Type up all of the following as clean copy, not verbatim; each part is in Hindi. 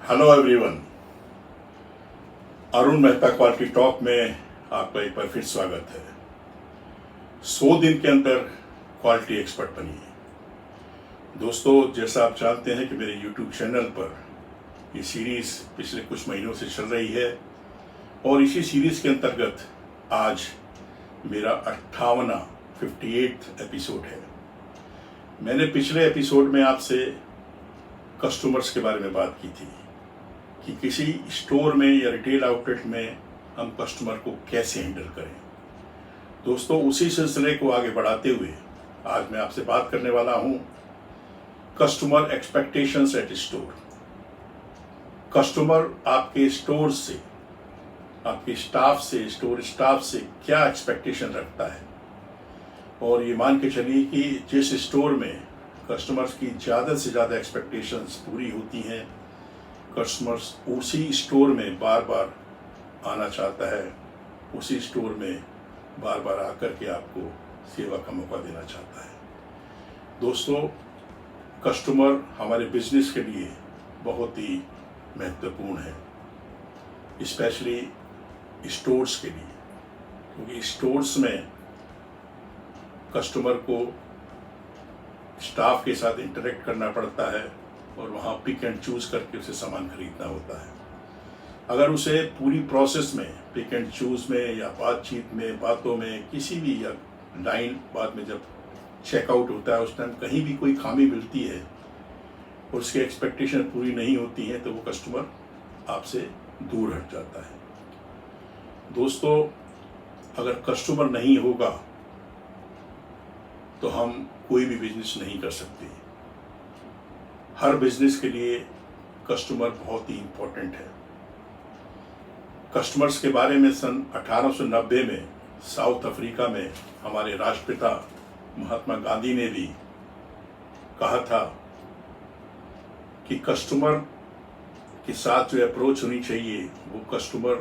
Hello everyone, Arun Mehta quality talk में आपका एक बार फिर स्वागत है। 100 दिन के अंदर क्वालिटी एक्सपर्ट बनिए। दोस्तों, जैसा आप जानते हैं कि मेरे यूट्यूब चैनल पर ये सीरीज़ पिछले कुछ महीनों से चल रही है और इसी सीरीज़ के अंतर्गत आज मेरा 58वां एपिसोड है। मैंने पिछले एपिसोड में आपसे कस्टमर्स के बारे में बात की थी कि किसी स्टोर में या रिटेल आउटलेट में हम कस्टमर को कैसे हैंडल करें। दोस्तों, उसी सिलसिले को आगे बढ़ाते हुए आज मैं आपसे बात करने वाला हूं customer expectations at store. Customer आपके स्टोर से, आपके स्टाफ से, स्टोर स्टाफ से क्या एक्सपेक्टेशन रखता है, और ये मान के चलिए कि जिस स्टोर में कस्टमर्स की ज़्यादा से ज़्यादा एक्सपेक्टेशंस पूरी होती हैं, कस्टमर्स उसी स्टोर में बार बार आना चाहता है, उसी स्टोर में बार बार आकर के आपको सेवा का मौका देना चाहता है। दोस्तों, कस्टमर हमारे बिजनेस के लिए बहुत ही महत्वपूर्ण है, स्पेशली स्टोर्स के लिए, क्योंकि स्टोर्स में कस्टमर को स्टाफ के साथ इंटरेक्ट करना पड़ता है और वहाँ पिक एंड चूज़ करके उसे सामान खरीदना होता है। अगर उसे पूरी प्रोसेस में, पिक एंड चूज़ में या बातचीत में, बातों में, किसी भी, या लाइन बाद में जब चेकआउट होता है उस टाइम कहीं भी कोई खामी मिलती है और उसकी एक्सपेक्टेशन पूरी नहीं होती है, तो वो कस्टमर आपसे दूर हट जाता है। दोस्तों, अगर कस्टमर नहीं होगा तो हम कोई भी बिजनेस नहीं कर सकते। हर बिजनेस के लिए कस्टमर बहुत ही इम्पोर्टेंट है। कस्टमर्स के बारे में सन 1890 में साउथ अफ्रीका में हमारे राष्ट्रपिता महात्मा गांधी ने भी कहा था कि कस्टमर के साथ जो अप्रोच होनी चाहिए वो कस्टमर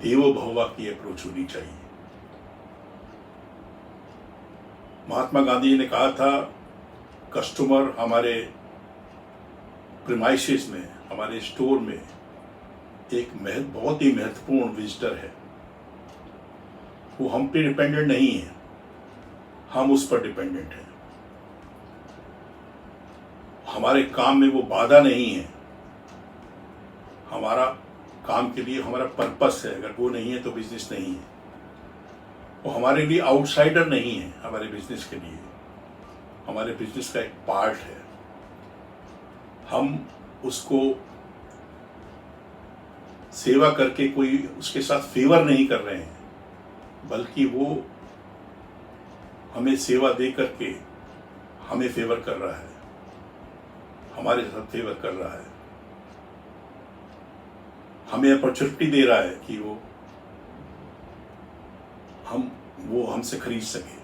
देवो भव की अप्रोच होनी चाहिए। महात्मा गांधी ने कहा था कस्टमर हमारे प्रीमाइसेस में, हमारे स्टोर में एक बहुत ही महत्वपूर्ण विजिटर है। वो हम पे डिपेंडेंट नहीं है, हम उस पर डिपेंडेंट हैं। हमारे काम में वो बाधा नहीं है, हमारा काम के लिए हमारा पर्पस है। अगर वो नहीं है तो बिजनेस नहीं है। वो हमारे लिए आउटसाइडर नहीं है, हमारे बिजनेस के लिए हमारे बिजनेस का एक पार्ट है। हम उसको सेवा करके कोई उसके साथ फेवर नहीं कर रहे हैं, बल्कि वो हमें सेवा दे करके हमें फेवर कर रहा है, हमारे साथ फेवर कर रहा है, हमें अपॉर्चुनिटी दे रहा है कि वो हमसे खरीद सके।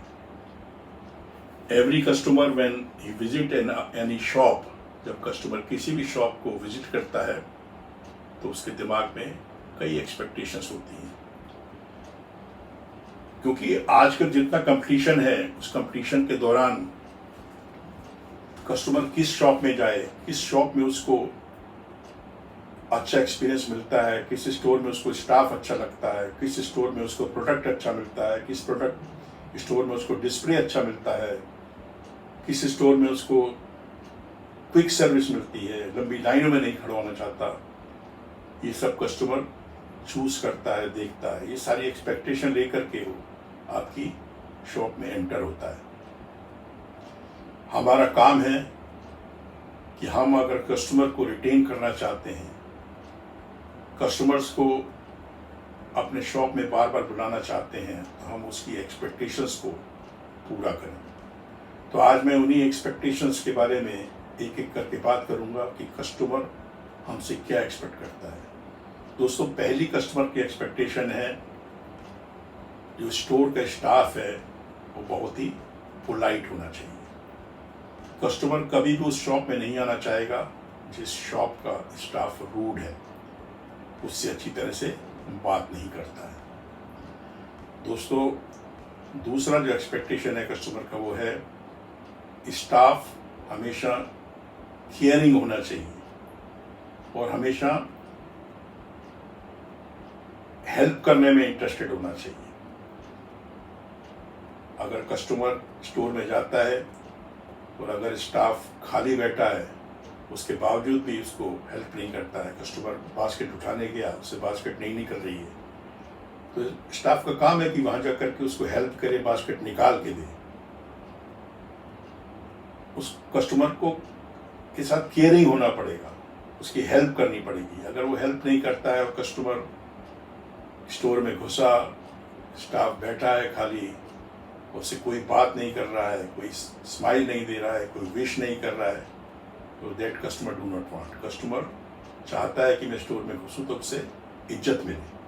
Every customer when he visit any shop, जब कस्टमर किसी भी शॉप को विजिट करता है तो उसके दिमाग में कई एक्सपेक्टेशंस होती हैं, क्योंकि आजकल जितना कंपटीशन है, उस कंपटीशन के दौरान कस्टमर किस शॉप में जाए, किस शॉप में उसको अच्छा एक्सपीरियंस मिलता है, किस स्टोर में उसको स्टाफ अच्छा लगता है, किस स्टोर में उसको प्रोडक्ट अच्छा मिलता है, किस प्रोडक्ट स्टोर में उसको डिस्प्ले अच्छा मिलता है, किस स्टोर में उसको क्विक सर्विस मिलती है, लंबी लाइनों में नहीं खड़ा होना चाहता, ये सब कस्टमर चूज करता है, देखता है। ये सारी एक्सपेक्टेशन लेकर के वो आपकी शॉप में एंटर होता है। हमारा काम है कि हम अगर कस्टमर को रिटेन करना चाहते हैं, कस्टमर्स को अपने शॉप में बार बार बुलाना चाहते हैं, तो हम उसकी एक्सपेक्टेशंस को पूरा करें। तो आज मैं उन्हीं एक्सपेक्टेशंस के बारे में एक एक करके बात करूंगा कि कस्टमर हमसे क्या एक्सपेक्ट करता है। दोस्तों, पहली कस्टमर की एक्सपेक्टेशन है, जो स्टोर का स्टाफ है वो बहुत ही पोलाइट होना चाहिए। कस्टमर कभी भी उस शॉप में नहीं आना चाहेगा जिस शॉप का स्टाफ रूड है, उससे अच्छी तरह से बात नहीं करता है। दोस्तों, दूसरा जो एक्सपेक्टेशन है कस्टमर का वो है, स्टाफ हमेशा केयरिंग होना चाहिए। और हमेशा हेल्प करने में इंटरेस्टेड होना चाहिए। अगर कस्टमर स्टोर में जाता है और अगर स्टाफ खाली बैठा है, उसके बावजूद भी उसको हेल्प नहीं करता है, कस्टमर बास्केट उठाने गया, उससे बास्केट नहीं निकल रही है, तो स्टाफ का काम है कि वहाँ जा कर के उसको हेल्प करे, बास्केट निकाल के दे। उस कस्टमर को के साथ केयरिंग होना पड़ेगा, उसकी हेल्प करनी पड़ेगी। अगर वो हेल्प नहीं करता है और कस्टमर स्टोर में घुसा, स्टाफ बैठा है खाली, उससे कोई बात नहीं कर रहा है, कोई स्माइल नहीं दे रहा है, कोई विश नहीं कर रहा है, तो that customer do not want. Customer चाहता है कि मैं स्टोर में घुसूँ तो उससे इज्जत मिले।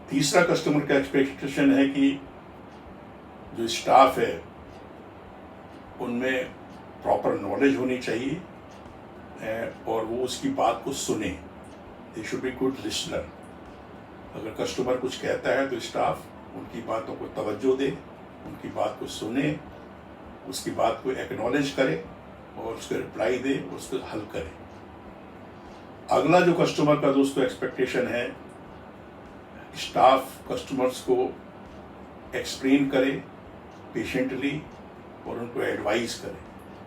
तीसरा कस्टमर का एक्सपेक्टेशन है कि जो स्टाफ है उनमें प्रॉपर नॉलेज होनी चाहिए और वो उसकी बात को सुने। They should be good listener. अगर कस्टमर कुछ कहता है तो स्टाफ उनकी बातों को तवज्जो दे, उनकी बात को सुने, उसकी बात को एक्नॉलेज करे और उसको रिप्लाई दे, उसको हल करे। अगला जो कस्टमर का दोस्तों एक्सपेक्टेशन है, स्टाफ कस्टमर्स को एक्सप्लेन करे पेशेंटली और उनको एडवाइस करे।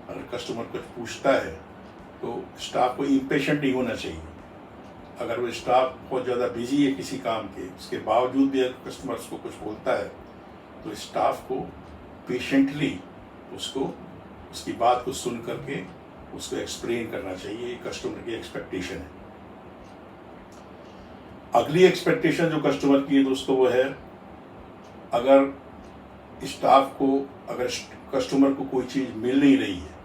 अगर कस्टमर कुछ पूछता है तो स्टाफ को इम्पेशेंट नहीं होना चाहिए। अगर वो स्टाफ बहुत ज़्यादा बिजी है किसी काम के, उसके बावजूद भी अगर कस्टमर्स को कुछ बोलता है तो स्टाफ को पेशेंटली उसको उसकी बात को सुन करके उसको एक्सप्लेन करना चाहिए। ये कस्टमर की एक्सपेक्टेशन है। अगली एक्सपेक्टेशन जो कस्टमर की है दोस्तों वो है, अगर स्टाफ को, अगर कस्टमर को कोई चीज़ मिल नहीं रही है,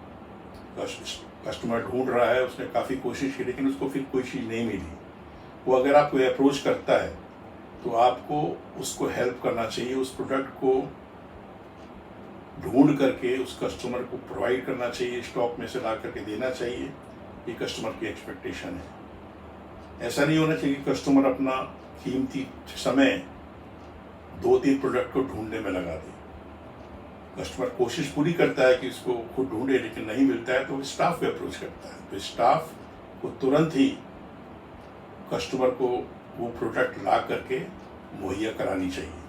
कस्टमर ढूंढ रहा है, उसने काफ़ी कोशिश की लेकिन उसको फिर कोई चीज़ नहीं मिली, वो अगर आपको अप्रोच करता है तो आपको उसको हेल्प करना चाहिए, उस प्रोडक्ट को ढूंढ करके उस कस्टमर को प्रोवाइड करना चाहिए, स्टॉक में से ला करके देना चाहिए। ये कस्टमर की एक्सपेक्टेशन है। ऐसा नहीं होना चाहिए कि कस्टमर अपना कीमती समय 2-3 प्रोडक्ट को ढूंढने में लगा दे। कस्टमर कोशिश पूरी करता है कि इसको खुद ढूंढे, लेकिन नहीं मिलता है तो स्टाफ को अप्रोच करता है, तो स्टाफ को तुरंत ही कस्टमर को वो प्रोडक्ट ला करके मुहैया करानी चाहिए।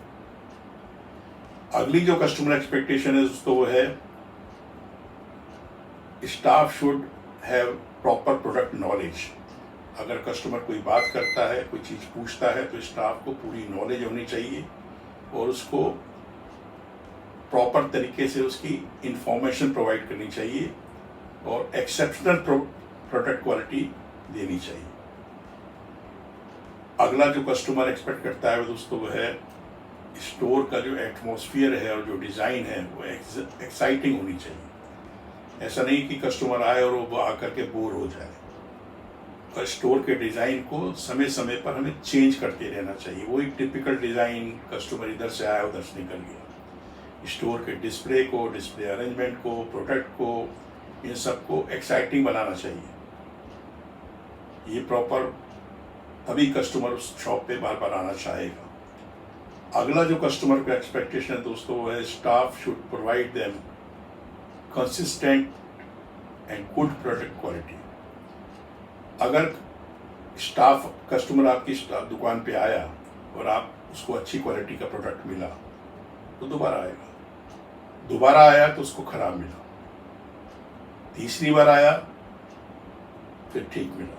अगली जो कस्टमर एक्सपेक्टेशन है दोस्तों वो है, staff should have proper product knowledge. अगर कस्टमर कोई बात करता है, कोई चीज़ पूछता है तो स्टाफ को पूरी नॉलेज होनी चाहिए और उसको प्रॉपर तरीके से उसकी इंफॉर्मेशन प्रोवाइड करनी चाहिए और एक्सेप्शनल प्रोडक्ट क्वालिटी देनी चाहिए। अगला जो कस्टमर एक्सपेक्ट करता है दोस्तों वो है, स्टोर का जो एटमॉस्फेयर है और जो डिज़ाइन है वो एक्साइटिंग होनी चाहिए। ऐसा नहीं कि कस्टमर आए और वो आकर के बोर हो जाए। और स्टोर के डिज़ाइन को समय समय पर हमें चेंज करते रहना चाहिए। वो एक टिपिकल डिज़ाइन, कस्टमर इधर से आया उधर से निकल गया। स्टोर के डिस्प्ले को, डिस्प्ले अरेंजमेंट को, प्रोडक्ट को, इन सबको एक्साइटिंग बनाना चाहिए। ये प्रॉपर, तभी कस्टमर उस शॉप पे बार बार आना चाहेगा। अगला जो कस्टमर का एक्सपेक्टेशन है दोस्तों वो है, staff should provide them consistent and good product quality. अगर स्टाफ, कस्टमर आपकी दुकान पे आया और आप उसको अच्छी क्वालिटी का प्रोडक्ट मिला तो दोबारा आएगा, दोबारा आया तो उसको खराब मिला, तीसरी बार आया फिर ठीक मिला,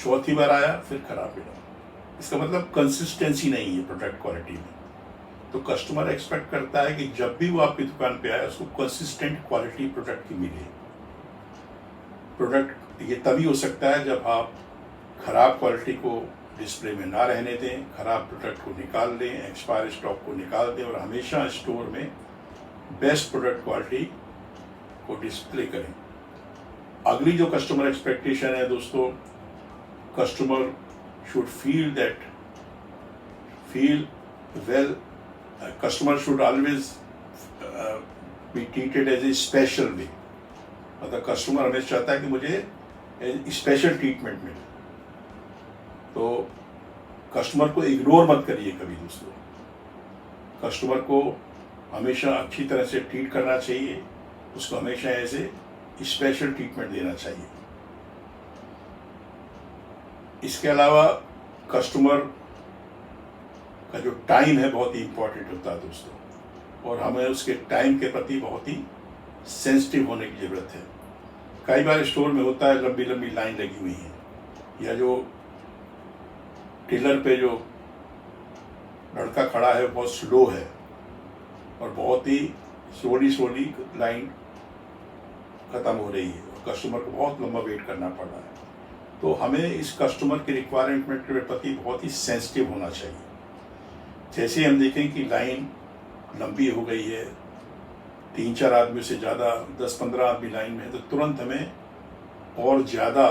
चौथी बार आया फिर खराब मिला। इसका मतलब कंसिस्टेंसी नहीं है प्रोडक्ट क्वालिटी में। तो कस्टमर एक्सपेक्ट करता है कि जब भी वो आपकी दुकान पे आए उसको कंसिस्टेंट क्वालिटी प्रोडक्ट की मिले। प्रोडक्ट ये तभी हो सकता है जब आप खराब क्वालिटी को डिस्प्ले में ना रहने दें, खराब प्रोडक्ट को निकाल दें, एक्सपायर स्टॉक को निकाल दें और हमेशा स्टोर में बेस्ट प्रोडक्ट क्वालिटी को डिस्प्ले करें। अगली जो कस्टमर एक्सपेक्टेशन है दोस्तों, customer should feel well, customer should always be treated as a special way। मतलब कस्टमर हमेशा चाहता है कि मुझे स्पेशल ट्रीटमेंट मिले। तो कस्टमर को इग्नोर मत करिए कभी दोस्तों। कस्टमर को हमेशा अच्छी तरह से ट्रीट करना चाहिए, उसको हमेशा ऐसे स्पेशल ट्रीटमेंट देना चाहिए। इसके अलावा कस्टमर का जो टाइम है बहुत ही इम्पोर्टेंट होता है दोस्तों, और हमें उसके टाइम के प्रति बहुत ही सेंसिटिव होने की ज़रूरत है। कई बार स्टोर में होता है लंबी लंबी लाइन लगी हुई है, या जो टिलर पे जो लड़का खड़ा है बहुत स्लो है और बहुत ही स्लोली लाइन ख़त्म हो रही है और कस्टमर को बहुत लंबा वेट करना पड़ रहा है। तो हमें इस कस्टमर के रिक्वायरमेंट के प्रति बहुत ही सेंसिटिव होना चाहिए। जैसे हम देखें कि लाइन लंबी हो गई है, 3-4 आदमी से ज़्यादा 10-15 आदमी लाइन में है, तो तुरंत हमें और ज़्यादा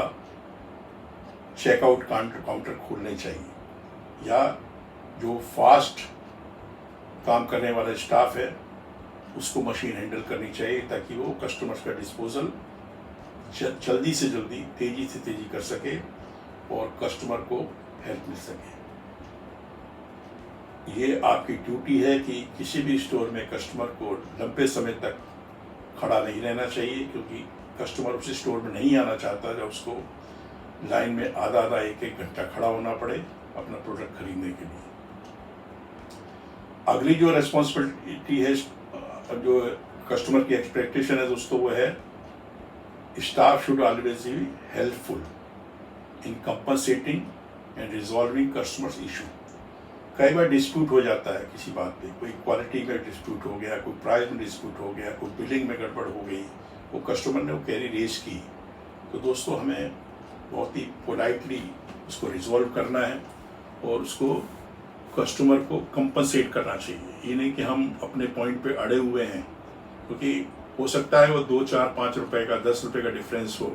चेकआउट काउंटर खोलने चाहिए, या जो फास्ट काम करने वाला स्टाफ है उसको मशीन हैंडल करनी चाहिए, ताकि वो कस्टमर्स का डिस्पोजल जल्दी से जल्दी तेज़ी से तेज़ी कर सके और कस्टमर को हेल्प मिल सके। ये आपकी ड्यूटी है कि किसी भी स्टोर में कस्टमर को लंबे समय तक खड़ा नहीं रहना चाहिए, क्योंकि कस्टमर उस स्टोर में नहीं आना चाहता जब उसको लाइन में आधा 1-1 घंटा खड़ा होना पड़े अपना प्रोडक्ट खरीदने के लिए। अगली जो रेस्पॉन्सिबिलिटी है, जो कस्टमर की एक्सपेक्टेशन है दोस्तों, वो है staff should always be helpful in compensating and resolving customers issue. कई बार डिस्प्यूट हो जाता है किसी बात पे, कोई क्वालिटी में डिस्प्यूट हो गया, कोई प्राइस में डिस्प्यूट हो गया, कोई बिलिंग में गड़बड़ हो गई, वो कस्टमर ने वो क्वेरी रेज की, तो दोस्तों हमें बहुत ही पोलाइटली उसको रिजॉल्व करना है और उसको कस्टमर को कंपनसेट करना चाहिए। ये नहीं कि हम अपने पॉइंट पे अड़े हुए हैं, क्योंकि हो सकता है वो 2, 4, 5 रुपए का 10 रुपए का डिफरेंस हो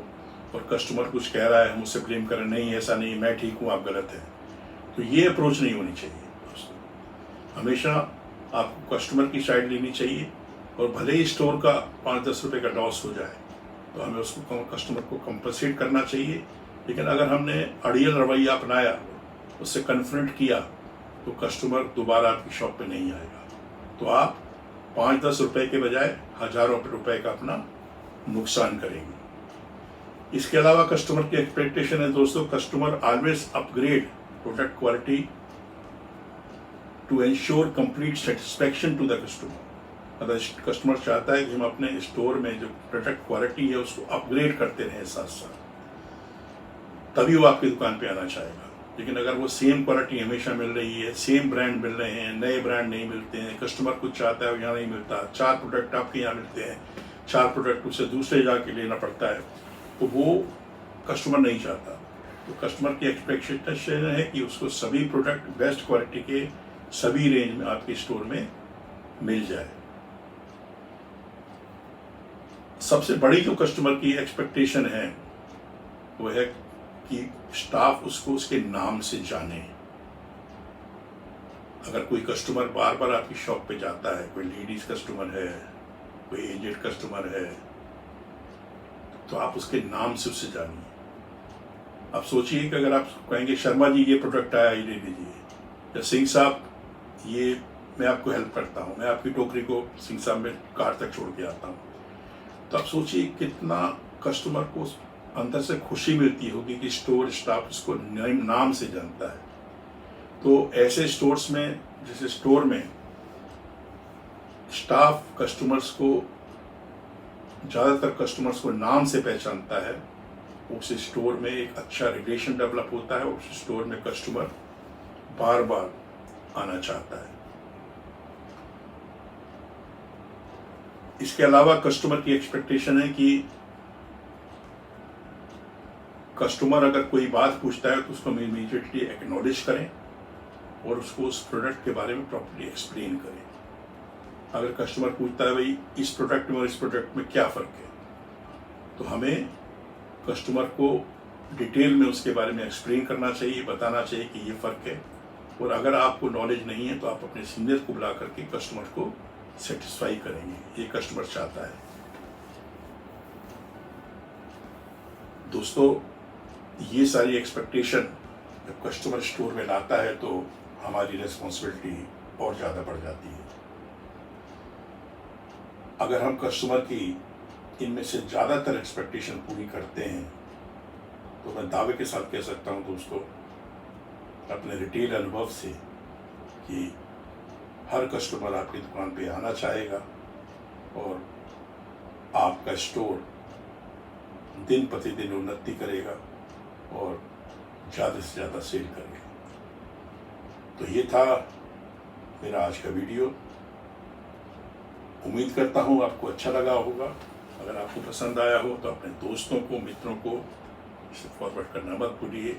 और कस्टमर कुछ कह रहा है, हम उससे ब्लेम करें, नहीं ऐसा नहीं, मैं ठीक हूँ, आप गलत हैं। तो ये अप्रोच नहीं होनी चाहिए दोस्तों। हमेशा आपको कस्टमर की साइड लेनी चाहिए, और भले ही स्टोर का 5-10 रुपए का लॉस हो जाए तो हमें उसको कस्टमर को कंपनसेट करना चाहिए। लेकिन अगर हमने अड़ियल रवैया अपनाया, उससे कन्फ्रंट किया, तो कस्टमर दोबारा आपकी शॉप पे नहीं आएगा। तो आप 5-10 रुपए के बजाय हज़ारों रुपए का अपना नुकसान करेंगे। इसके अलावा कस्टमर की एक्सपेक्टेशन है दोस्तों, customer always upgrade product quality to ensure complete satisfaction to the customer. अगर कस्टमर चाहता है कि हम अपने स्टोर में जो प्रोडक्ट क्वालिटी है उसको अपग्रेड करते रहें साथ साथ, तभी वो आपकी दुकान पे आना चाहेगा। लेकिन अगर वो सेम क्वालिटी हमेशा मिल रही है, सेम ब्रांड मिल रहे हैं, नए ब्रांड नहीं मिलते हैं, कस्टमर कुछ चाहता है यहाँ नहीं मिलता, 4 प्रोडक्ट आपके यहाँ मिलते हैं, 4 प्रोडक्ट उसे दूसरे जाके लेना पड़ता है, तो वो कस्टमर नहीं चाहता। तो कस्टमर की एक्सपेक्टेशन है कि उसको सभी प्रोडक्ट बेस्ट क्वालिटी के सभी रेंज में आपके स्टोर में मिल जाए। सबसे बड़ी जो कस्टमर की एक्सपेक्टेशन है वो है कि स्टाफ उसको उसके नाम से जाने। अगर कोई कस्टमर बार बार आपकी शॉप पे जाता है, कोई लेडीज कस्टमर है, कोई एजेड कस्टमर है, तो आप उसके नाम से उससे जानिए। आप सोचिए कि अगर आप कहेंगे शर्मा जी ये प्रोडक्ट आया, ये ले लीजिए, या सिंह साहब ये मैं आपको हेल्प करता हूँ, मैं आपकी टोकरी को सिंह साहब में कार तक छोड़ के आता हूँ, तो आप सोचिए कितना कस्टमर को अंदर से खुशी मिलती होगी कि स्टोर स्टाफ उसको नाम से जानता है। तो ऐसे स्टोर्स में, जैसे स्टोर में स्टाफ कस्टमर्स को, ज़्यादातर कस्टमर्स को नाम से पहचानता है, उस स्टोर में एक अच्छा रिलेशन डेवलप होता है, उस स्टोर में कस्टमर बार बार आना चाहता है। इसके अलावा कस्टमर की एक्सपेक्टेशन है कि कस्टमर अगर कोई बात पूछता है तो उसको इमीडिएटली एक्नॉलेज करें और उसको उस प्रोडक्ट के बारे में प्रॉपर्ली एक्सप्लेन करें। अगर कस्टमर पूछता है भाई इस प्रोडक्ट में और इस प्रोडक्ट में क्या फ़र्क है, तो हमें कस्टमर को डिटेल में उसके बारे में एक्सप्लेन करना चाहिए, बताना चाहिए कि ये फ़र्क है। और अगर आपको नॉलेज नहीं है तो आप अपने सीनियर को बुला करके कस्टमर को सेटिस्फाई करेंगे, ये कस्टमर चाहता है। दोस्तों, ये सारी एक्सपेक्टेशन जब कस्टमर स्टोर में लाता है तो हमारी रिस्पॉन्सिबिलिटी और ज़्यादा बढ़ जाती है। अगर हम कस्टमर की इनमें से ज़्यादातर एक्सपेक्टेशन पूरी करते हैं तो मैं दावे के साथ कह सकता हूँ दोस्तों अपने रिटेल अनुभव से कि हर कस्टमर आपकी दुकान पे आना चाहेगा और आपका स्टोर दिन प्रतिदिन उन्नति करेगा और ज़्यादा से ज़्यादा सेल करेगा। तो ये था मेरा आज का वीडियो। उम्मीद करता हूँ आपको अच्छा लगा होगा। अगर आपको पसंद आया हो तो अपने दोस्तों को, मित्रों को इसे फॉरवर्ड करना मत भूलिए।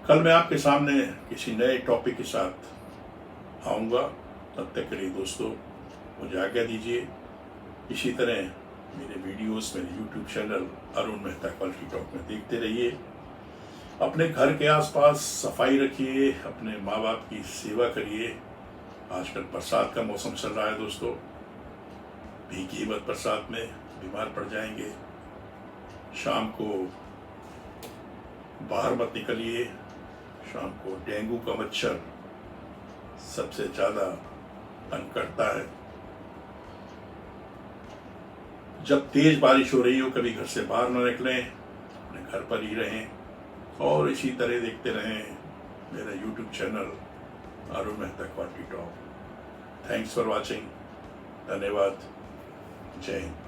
कल मैं आपके सामने किसी नए टॉपिक के साथ आऊँगा। तब तक के लिए दोस्तों मुझे आज्ञा दीजिए। इसी तरह मेरे वीडियोस मेरे YouTube channel Arun Mehta quality talk में देखते रहिए। अपने घर के आसपास सफाई रखिए, अपने माँ बाप की सेवा करिए। आजकल बरसात का मौसम चल रहा है दोस्तों, भीगिए मत बरसात में, बीमार पड़ जाएंगे। शाम को बाहर मत निकलिए। शाम को डेंगू का मच्छर सबसे ज़्यादा तंग करता है। जब तेज बारिश हो रही हो कभी घर से बाहर न निकलें, अपने घर पर ही रहें और इसी तरह देखते रहें मेरा YouTube channel Arun Mehta quality talk. Thanks for watching. धन्यवाद। जय हिंद।